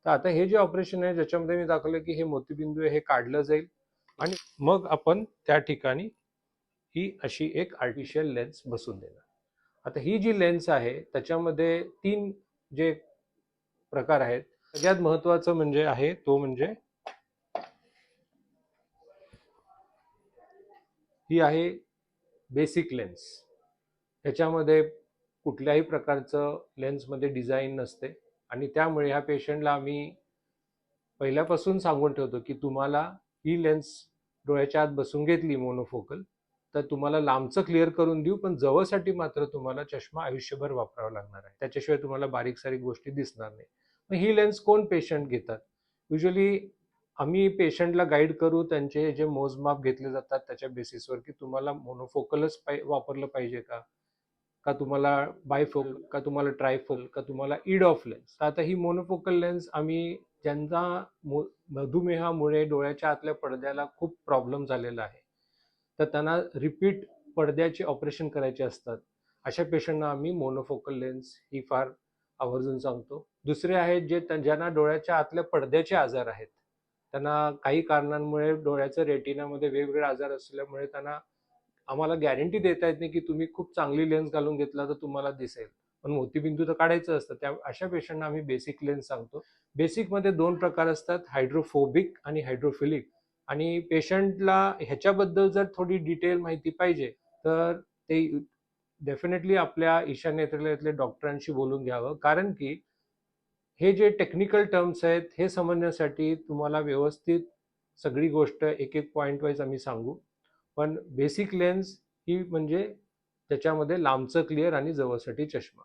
तर आता हे जे ऑपरेशन आहे ज्याच्यामध्ये मी दाखवलं की हे मोतीबिंदू आहे हे काढलं जाईल आणि मग आपण त्या ठिकाणी ही अशी एक आर्टिफिशियल लेन्स बसून देणार. आता ही जी लेन्स आहे त्याच्यामध्ये 3 जे प्रकार आहेत. सगळ्यात महत्त्वाचं म्हणजे आहे तो म्हणजे ही आहे बेसिक लेन्स. ह्याच्यामध्ये कुठल्याही प्रकारचं लेन्समध्ये डिझाईन नसते आणि त्यामुळे ह्या पेशंटला आम्ही पहिल्यापासून सांगून ठेवतो की तुम्हाला ही लेन्स डोळ्याच्या आत बसून घेतली मोनोफोकल तर तुम्हाला लांबचं क्लिअर करून देऊ, पण जवळसाठी मात्र तुम्हाला चष्मा आयुष्यभर वापरावा लागणार आहे. त्याच्याशिवाय तुम्हाला बारीक सारीक गोष्टी दिसणार नाही. मग ही लेन्स कोण पेशंट घेतात? युजली आम्ही पेशंटला गाईड करू, त्यांचे जे मोजमाप घेतले जातात त्याच्या बेसिसवर की तुम्हाला मोनोफोकलच वापरलं पाहिजे का, का तुम्हाला बायफोकल, का तुम्हाला ट्रायफोकल, का तुम्हाला ईड ऑफ लेन्स. आता ही मोनोफोकल लेन्स आम्ही ज्यांचा मधुमेहामुळे डोळ्याच्या आतल्या पडद्याला खूप प्रॉब्लेम झालेला आहे, तर त्यांना रिपीट पडद्याचे ऑपरेशन करायचे असतात, अशा पेशंटना आम्ही मोनोफोकल लेन्स ही फार आवर्जून सांगतो. दुसरे आहेत जे ज्यांना डोळ्याच्या आतल्या पडद्याचे आजार आहेत, त्यांना काही कारणांमुळे डोळ्याच्या रेटिनामध्ये वेगवेगळे आजार असल्यामुळे त्यांना आम्हाला गॅरंटी देता येत नाही की तुम्ही खूप चांगली लेन्स घालून घेतला तर तुम्हाला दिसेल, पण मोतीबिंदू तर काढायचं असतं. त्या अशा पेशंटना आम्ही बेसिक लेन्स सांगतो. बेसिकमध्ये 2 प्रकार असतात, हायड्रोफोबिक आणि हायड्रोफिलिक. आणि पेशंटला ह्याच्याबद्दल जर थोडी डिटेल माहिती पाहिजे तर ते डेफिनेटली आपल्या ईशान्येतल्या डॉक्टरांशी बोलून घ्यावं, कारण की हे जे टेक्निकल टर्म्स आहेत हे समजण्यासाठी तुम्हाला व्यवस्थित सगळी गोष्ट एक एक पॉईंट वाईज आम्ही सांगू. पण बेसिक लेन्स ही म्हणजे त्याच्यामध्ये लांबचं क्लिअर आणि जवळसाठी चष्मा.